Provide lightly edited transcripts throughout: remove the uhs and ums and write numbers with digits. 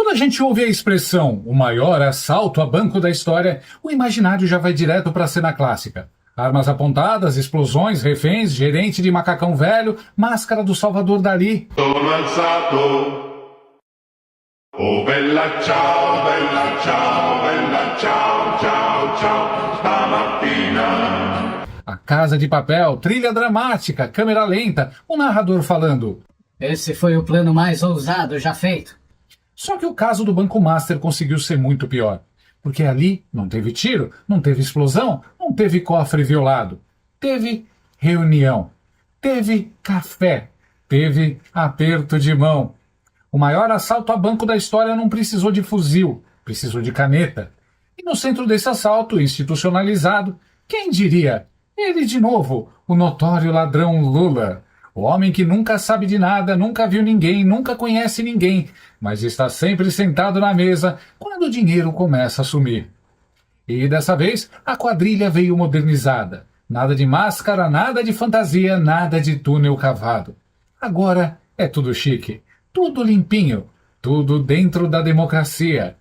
Quando a gente ouve a expressão o maior assalto a banco da história, o imaginário já vai direto para a cena clássica. Armas apontadas, explosões, reféns, gerente de macacão velho, máscara do Salvador Dalí. Sono alzato. Oh bella ciao, ciao, ciao, stamattina. A Casa de Papel, trilha dramática, câmera lenta, o narrador falando. Esse foi o plano mais ousado já feito. Só que o caso do Banco Master conseguiu ser muito pior. Porque ali não teve tiro, não teve explosão, não teve cofre violado. Teve reunião. Teve café. Teve aperto de mão. O maior assalto a banco da história não precisou de fuzil, precisou de caneta. E no centro desse assalto, institucionalizado, quem diria? Ele de novo, o notório ladrão Lula. O homem que nunca sabe de nada, nunca viu ninguém, nunca conhece ninguém, mas está sempre sentado na mesa quando o dinheiro começa a sumir. E dessa vez, a quadrilha veio modernizada. Nada de máscara, nada de fantasia, nada de túnel cavado. Agora é tudo chique, tudo limpinho, tudo dentro da democracia.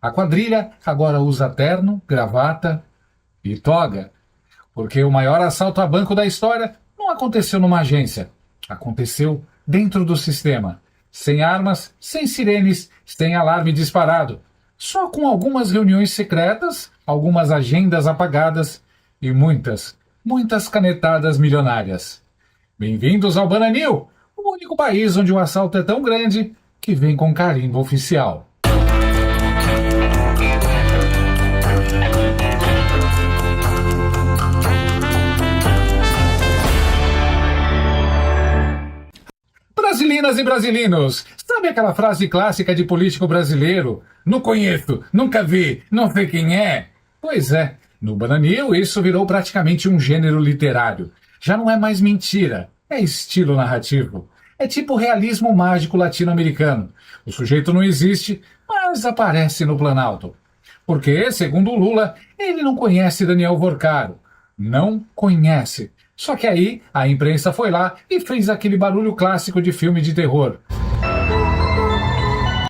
A quadrilha agora usa terno, gravata e toga. Porque o maior assalto a banco da história não aconteceu numa agência. Aconteceu dentro do sistema. Sem armas, sem sirenes, sem alarme disparado. Só com algumas reuniões secretas, algumas agendas apagadas e muitas canetadas milionárias. Bem-vindos ao Bananil, o único país onde o assalto é tão grande que vem com carimbo oficial. Brasilinas e brasilinos, sabe aquela frase clássica de político brasileiro? Não conheço, nunca vi, não sei quem é. Pois é, no Bananil isso virou praticamente um gênero literário. Já não é mais mentira, é estilo narrativo. É tipo realismo mágico latino-americano. O sujeito não existe, mas aparece no Planalto. Porque, segundo o Lula, ele não conhece Daniel Vorcaro. Não conhece. Só que aí a imprensa foi lá e fez aquele barulho clássico de filme de terror.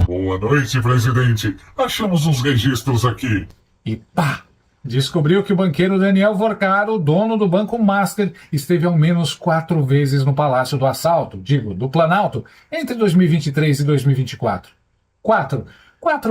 Boa noite, presidente. Achamos uns registros aqui. E pá! Descobriu que o banqueiro Daniel Vorcaro, dono do Banco Master, esteve ao menos 4 vezes no Palácio do Assalto, do Planalto, entre 2023 e 2024. 4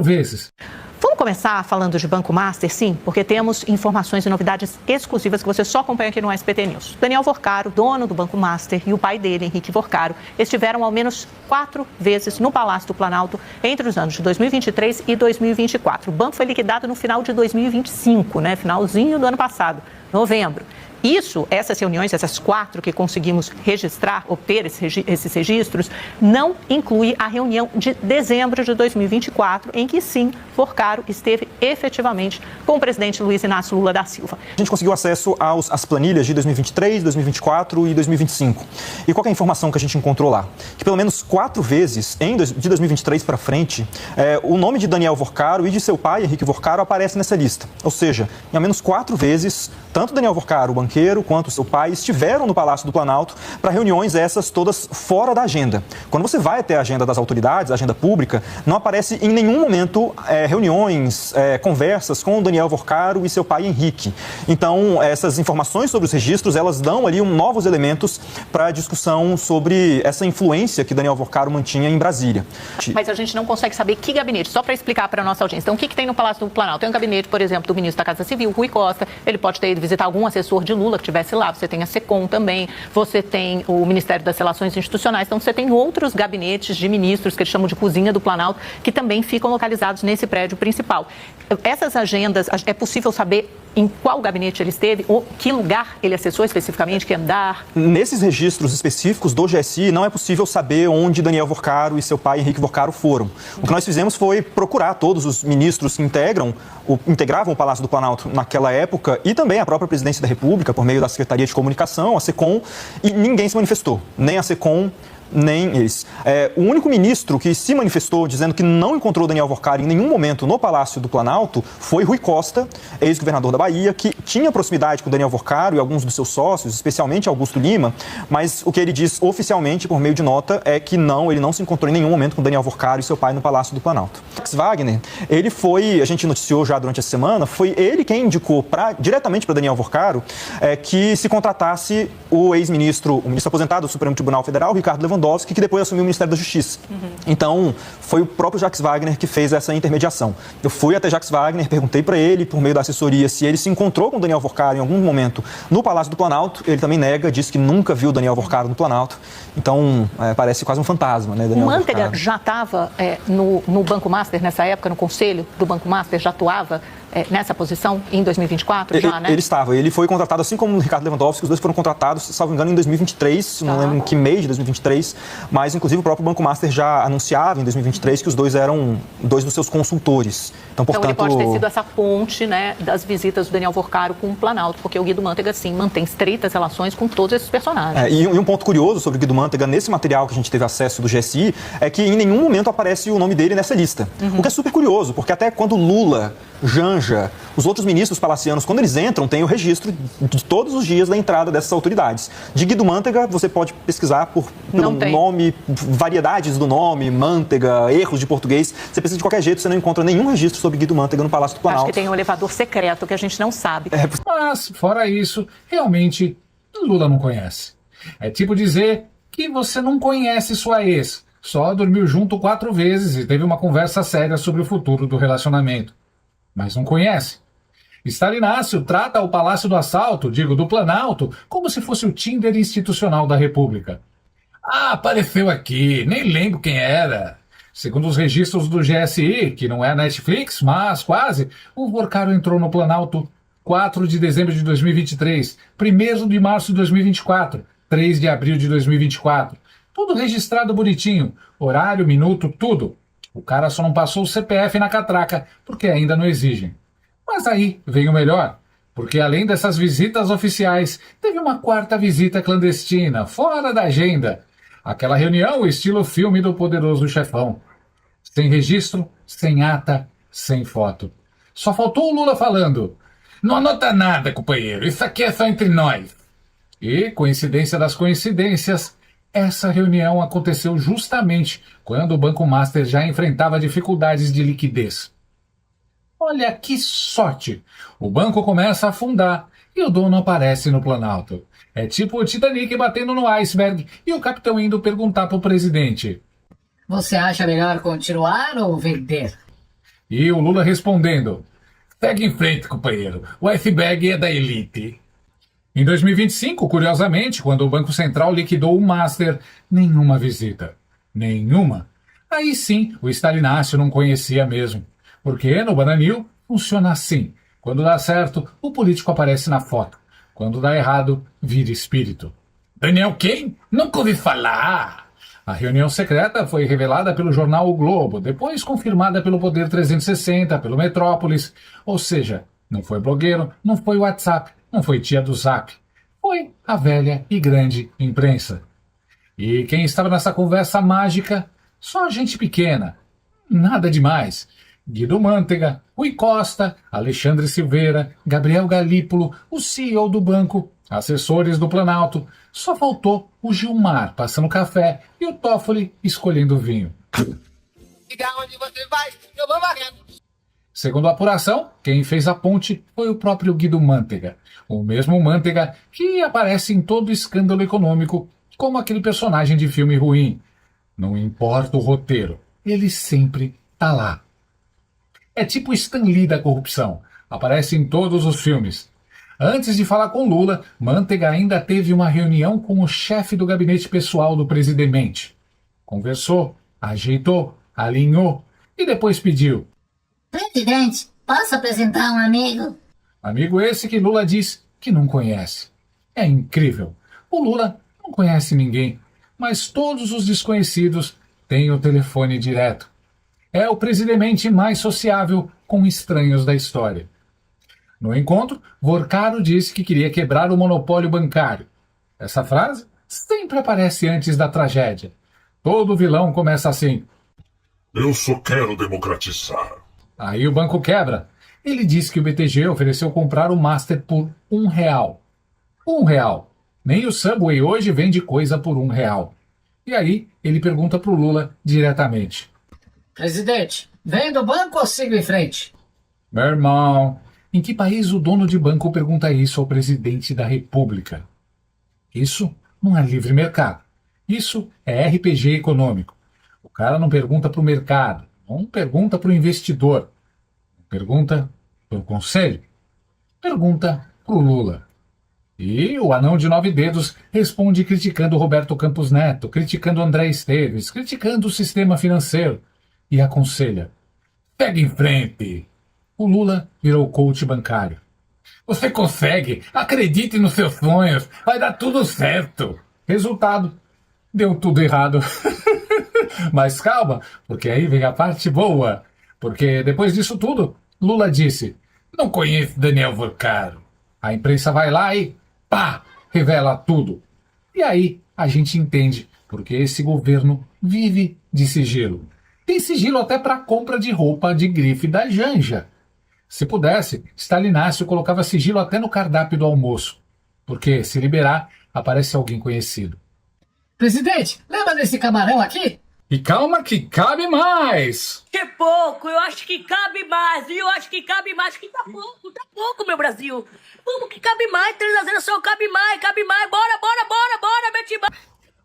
vezes. Vamos começar falando de Banco Master, sim, porque temos informações e novidades exclusivas que você só acompanha aqui no SBT News. Daniel Vorcaro, dono do Banco Master, e o pai dele, Henrique Vorcaro, estiveram ao menos 4 vezes no Palácio do Planalto entre os anos de 2023 e 2024. O banco foi liquidado no final de 2025, finalzinho do ano passado, novembro. Essas reuniões, essas 4 que conseguimos registrar, obter esses registros, não inclui a reunião de dezembro de 2024, em que sim, Vorcaro esteve efetivamente com o presidente Luiz Inácio Lula da Silva. A gente conseguiu acesso às planilhas de 2023, 2024 e 2025. E qual é a informação que a gente encontrou lá? Que pelo menos 4 vezes, de 2023 para frente, o nome de Daniel Vorcaro e de seu pai, Henrique Vorcaro, aparece nessa lista. Ou seja, em ao menos 4 vezes, tanto Daniel Vorcaro, o banqueiro, quanto seu pai estiveram no Palácio do Planalto para reuniões essas todas fora da agenda. Quando você vai até a agenda das autoridades, a agenda pública, não aparece em nenhum momento reuniões, conversas com o Daniel Vorcaro e seu pai Henrique. Então, essas informações sobre os registros, elas dão ali novos elementos para a discussão sobre essa influência que Daniel Vorcaro mantinha em Brasília. Mas a gente não consegue saber que gabinete, só para explicar para a nossa audiência. Então, o que tem no Palácio do Planalto? Tem um gabinete, por exemplo, do ministro da Casa Civil, Rui Costa, ele pode ter ido visitar algum assessor de Lula que estivesse lá, você tem a SECOM também, você tem o Ministério das Relações Institucionais, então você tem outros gabinetes de ministros, que eles chamam de cozinha do Planalto, que também ficam localizados nesse prédio principal. Essas agendas, é possível saber em qual gabinete ele esteve, ou que lugar ele acessou especificamente, que andar? Nesses registros específicos do GSI, não é possível saber onde Daniel Vorcaro e seu pai Henrique Vorcaro foram. O que nós fizemos foi procurar todos os ministros que integravam o Palácio do Planalto naquela época e também a própria Presidência da República, por meio da Secretaria de Comunicação, a SECOM, e ninguém se manifestou. Nem a SECOM, nem eles. O único ministro que se manifestou dizendo que não encontrou Daniel Workar em nenhum momento no Palácio do Planalto foi Rui Costa, ex-governador da Bahia, que tinha proximidade com Daniel Workar e alguns dos seus sócios, especialmente Augusto Lima, mas o que ele diz oficialmente, por meio de nota, é que ele não se encontrou em nenhum momento com Daniel Workar e seu pai no Palácio do Planalto. Jacques Wagner, ele foi, a gente noticiou já durante a semana, foi ele quem indicou diretamente para Daniel Workar que se contratasse o ministro aposentado do Supremo Tribunal Federal, Ricardo Lewandowski, que depois assumiu o Ministério da Justiça. Então, foi o próprio Jacques Wagner que fez essa intermediação. Eu fui até Jacques Wagner, perguntei para ele, por meio da assessoria, se ele se encontrou com Daniel Workar em algum momento no Palácio do Planalto. Ele também nega, disse que nunca viu Daniel Workar no Planalto. Então, parece quase um fantasma, né, Daniel O Mantega Workar. já estava no Banco Master nessa época, no conselho do Banco Master, já atuava nessa posição em 2024, já, né? Ele estava. Ele foi contratado, assim como o Ricardo Lewandowski, os dois foram contratados, salvo engano, em 2023, não lembro em que mês de 2023, mas, inclusive, o próprio Banco Master já anunciava em 2023 que os dois eram dois dos seus consultores. Então, portanto... Então, ele pode ter sido essa ponte, né, das visitas do Daniel Workar com o Planalto, porque o Guido Mantega, sim, mantém estreitas relações com todos esses personagens. E um ponto curioso sobre o Guido Mantega, nesse material que a gente teve acesso do GSI, é que em nenhum momento aparece o nome dele nessa lista. O que é super curioso, porque até quando Lula, Janja, os outros ministros palacianos, quando eles entram, tem o registro de todos os dias da entrada dessas autoridades. De Guido Mantega, você pode pesquisar pelo nome, variedades do nome, Mantega, erros de português. Você pesquisa de qualquer jeito, você não encontra nenhum registro sobre Guido Mantega no Palácio do Planalto. Acho que tem um elevador secreto que a gente não sabe. Mas, fora isso, realmente, Lula não conhece. É tipo dizer que você não conhece sua ex, só dormiu junto 4 vezes e teve uma conversa séria sobre o futuro do relacionamento. Mas não conhece. Stalinácio trata o Palácio do Assalto, do Planalto, como se fosse o Tinder institucional da República. Ah, apareceu aqui, nem lembro quem era. Segundo os registros do GSI, que não é Netflix, mas quase, o Workar entrou no Planalto 4 de dezembro de 2023, 1º de março de 2024, 3 de abril de 2024. Tudo registrado bonitinho, horário, minuto, tudo. O cara só não passou o CPF na catraca, porque ainda não exigem. Mas aí vem o melhor, porque além dessas visitas oficiais, teve uma 4ª visita clandestina, fora da agenda. Aquela reunião estilo filme do Poderoso Chefão. Sem registro, sem ata, sem foto. Só faltou o Lula falando: "Não anota nada, companheiro, isso aqui é só entre nós." E, coincidência das coincidências, essa reunião aconteceu justamente quando o Banco Master já enfrentava dificuldades de liquidez. Olha que sorte! O banco começa a afundar e o dono aparece no Planalto. É tipo o Titanic batendo no iceberg e o capitão indo perguntar pro presidente: Você acha melhor continuar ou vender? E o Lula respondendo: "Segue em frente, companheiro. O iceberg é da elite." Em 2025, curiosamente, quando o Banco Central liquidou o Master, nenhuma visita. Nenhuma. Aí sim, o Stalinácio não conhecia mesmo. Porque no Bananil funciona assim. Quando dá certo, o político aparece na foto. Quando dá errado, vira espírito. Daniel quem? Nunca ouvi falar. A reunião secreta foi revelada pelo jornal O Globo, depois confirmada pelo Poder 360, pelo Metrópolis. Ou seja, não foi blogueiro, não foi WhatsApp, não foi tia do Zap. Foi a velha e grande imprensa. E quem estava nessa conversa mágica? Só gente pequena. Nada demais. Guido Mantega, Rui Costa, Alexandre Silveira, Gabriel Galípolo, o CEO do banco, assessores do Planalto. Só faltou o Gilmar passando café e o Toffoli escolhendo vinho. Diga onde você vai, eu vou varrendo. Segundo a apuração, quem fez a ponte foi o próprio Guido Mantega. O mesmo Mantega que aparece em todo escândalo econômico como aquele personagem de filme ruim. Não importa o roteiro, ele sempre tá lá. É tipo Stan Lee da corrupção. Aparece em todos os filmes. Antes de falar com Lula, Mantega ainda teve uma reunião com o chefe do gabinete pessoal do presidente. Conversou, ajeitou, alinhou e depois pediu: Presidente, posso apresentar um amigo? Amigo esse que Lula diz que não conhece. É incrível. O Lula não conhece ninguém, mas todos os desconhecidos têm o telefone direto. É o presidente mais sociável com estranhos da história. No encontro, Workar disse que queria quebrar o monopólio bancário. Essa frase sempre aparece antes da tragédia. Todo vilão começa assim. Eu só quero democratizar. Aí o banco quebra. Ele diz que o BTG ofereceu comprar o Master por R$1. R$1. Nem o Subway hoje vende coisa por R$1. E aí ele pergunta pro Lula diretamente. Presidente, vem do banco ou sigo em frente? Meu irmão, em que país o dono de banco pergunta isso ao presidente da República? Isso não é livre mercado. Isso é RPG econômico. O cara não pergunta para o mercado, não pergunta para o investidor, pergunta para o conselho, pergunta para o Lula. E o anão de 9 dedos responde criticando Roberto Campos Neto, criticando André Esteves, criticando o sistema financeiro e aconselha. Pega em frente. O Lula virou coach bancário. Você consegue, acredite nos seus sonhos, vai dar tudo certo. Resultado, deu tudo errado. Mas calma, porque aí vem a parte boa. Porque depois disso tudo, Lula disse, não conheço Daniel Vorcaro. A imprensa vai lá e, pá, revela tudo. E aí a gente entende porque esse governo vive de sigilo. Tem sigilo até para compra de roupa de grife da Janja. Se pudesse, Stalinácio colocava sigilo até no cardápio do almoço. Porque, se liberar, aparece alguém conhecido. Presidente, lembra desse camarão aqui? E calma que cabe mais! Que pouco, eu acho que cabe mais, viu? Eu acho que cabe mais, que tá pouco, meu Brasil. Vamos que cabe mais, transação, cabe mais, bora, mete mais.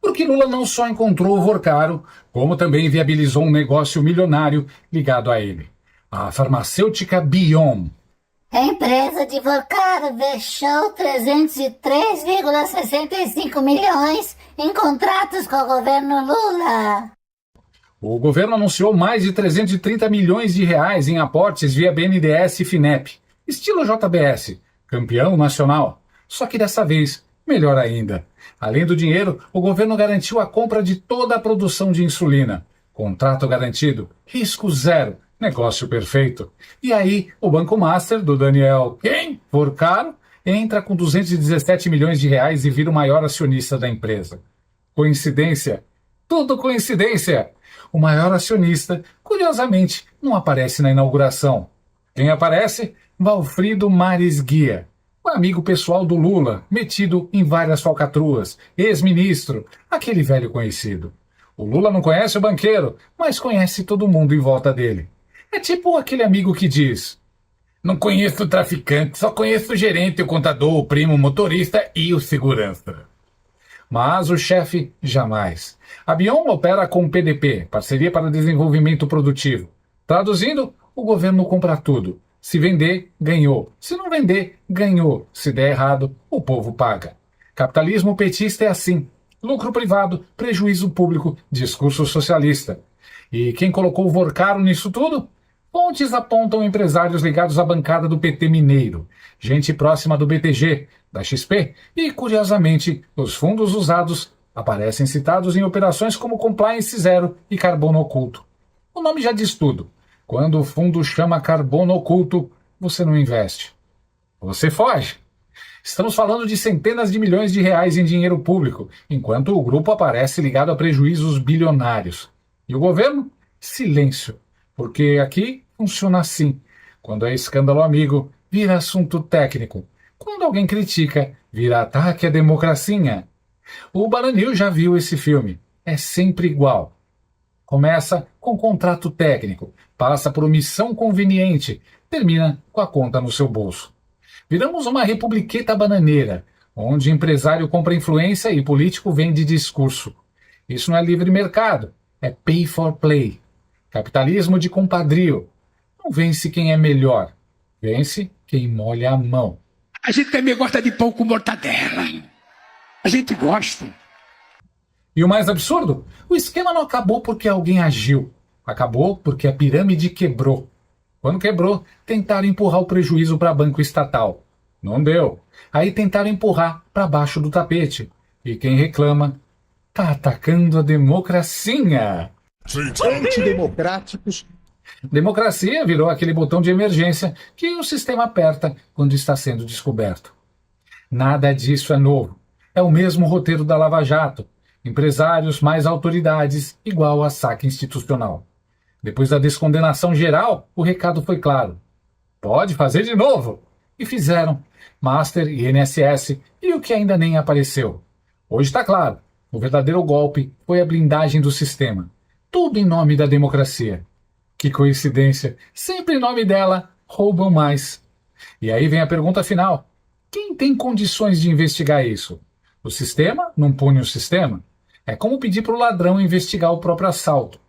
Porque Lula não só encontrou o Vorcaro, como também viabilizou um negócio milionário ligado a ele. A farmacêutica Bion. A empresa de Vorcaro deixou 303,65 milhões em contratos com o governo Lula. O governo anunciou mais de 330 milhões de reais em aportes via BNDES e FINEP, estilo JBS, campeão nacional. Só que dessa vez, melhor ainda. Além do dinheiro, o governo garantiu a compra de toda a produção de insulina. Contrato garantido, risco zero, negócio perfeito. E aí, o Banco Master do Daniel Vorcaro entra com 217 milhões de reais e vira o maior acionista da empresa. Coincidência? Tudo coincidência! O maior acionista, curiosamente, não aparece na inauguração. Quem aparece? Valfrido Mares Guia, o amigo pessoal do Lula, metido em várias falcatruas, ex-ministro, aquele velho conhecido. O Lula não conhece o banqueiro, mas conhece todo mundo em volta dele. É tipo aquele amigo que diz: não conheço o traficante, só conheço o gerente, o contador, o primo, o motorista e o segurança. Mas o chefe, jamais. A Bion opera com o PDP, Parceria para Desenvolvimento Produtivo. Traduzindo, o governo compra tudo. Se vender, ganhou. Se não vender, ganhou. Se der errado, o povo paga. Capitalismo petista é assim. Lucro privado, prejuízo público, discurso socialista. E quem colocou o Vorcaro nisso tudo? Fontes apontam empresários ligados à bancada do PT mineiro, gente próxima do BTG, da XP e, curiosamente, os fundos usados aparecem citados em operações como Compliance Zero e Carbono Oculto. O nome já diz tudo. Quando o fundo chama Carbono Oculto, você não investe. Você foge. Estamos falando de centenas de milhões de reais em dinheiro público, enquanto o grupo aparece ligado a prejuízos bilionários. E o governo? Silêncio. Porque aqui funciona assim. Quando é escândalo amigo, vira assunto técnico. Quando alguém critica, vira ataque à democracia. O Baranil já viu esse filme. É sempre igual. Começa com contrato técnico, passa por omissão conveniente, termina com a conta no seu bolso. Viramos uma republiqueta bananeira, onde empresário compra influência e político vende discurso. Isso não é livre mercado, é pay for play. Capitalismo de compadrio. Não vence quem é melhor, vence quem molha a mão. A gente também gosta de pão com mortadela. A gente gosta. E o mais absurdo? O esquema não acabou porque alguém agiu. Acabou porque a pirâmide quebrou. Quando quebrou, tentaram empurrar o prejuízo para banco estatal. Não deu. Aí tentaram empurrar para baixo do tapete. E quem reclama tá atacando a democracia. Antidemocráticos. Democracia virou aquele botão de emergência que o sistema aperta quando está sendo descoberto. Nada disso é novo. É o mesmo roteiro da Lava Jato. Empresários mais autoridades igual a saque institucional. Depois da descondenação geral, o recado foi claro. Pode fazer de novo! E fizeram. Master e INSS e o que ainda nem apareceu. Hoje está claro. O verdadeiro golpe foi a blindagem do sistema. Tudo em nome da democracia. Que coincidência! Sempre em nome dela, roubam mais. E aí vem a pergunta final. Quem tem condições de investigar isso? O sistema não pune o sistema? É como pedir para o ladrão investigar o próprio assalto.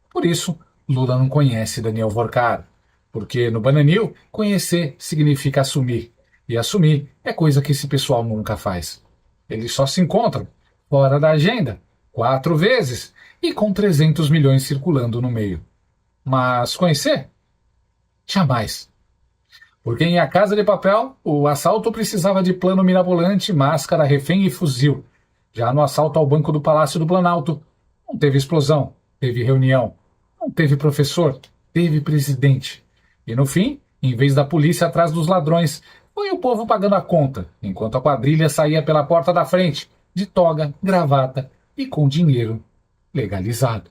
Por isso, Lula não conhece Daniel Vorcaro. Porque no Bananil, conhecer significa assumir. E assumir é coisa que esse pessoal nunca faz. Eles só se encontram fora da agenda, 4 vezes, e com 300 milhões circulando no meio. Mas conhecer? Jamais. Porque em A Casa de Papel, o assalto precisava de plano mirabolante, máscara, refém e fuzil. Já no assalto ao Banco do Palácio do Planalto, não teve explosão, teve reunião. Não teve professor, teve presidente. E no fim, em vez da polícia atrás dos ladrões, foi o povo pagando a conta, enquanto a quadrilha saía pela porta da frente, de toga, gravata e com dinheiro legalizado.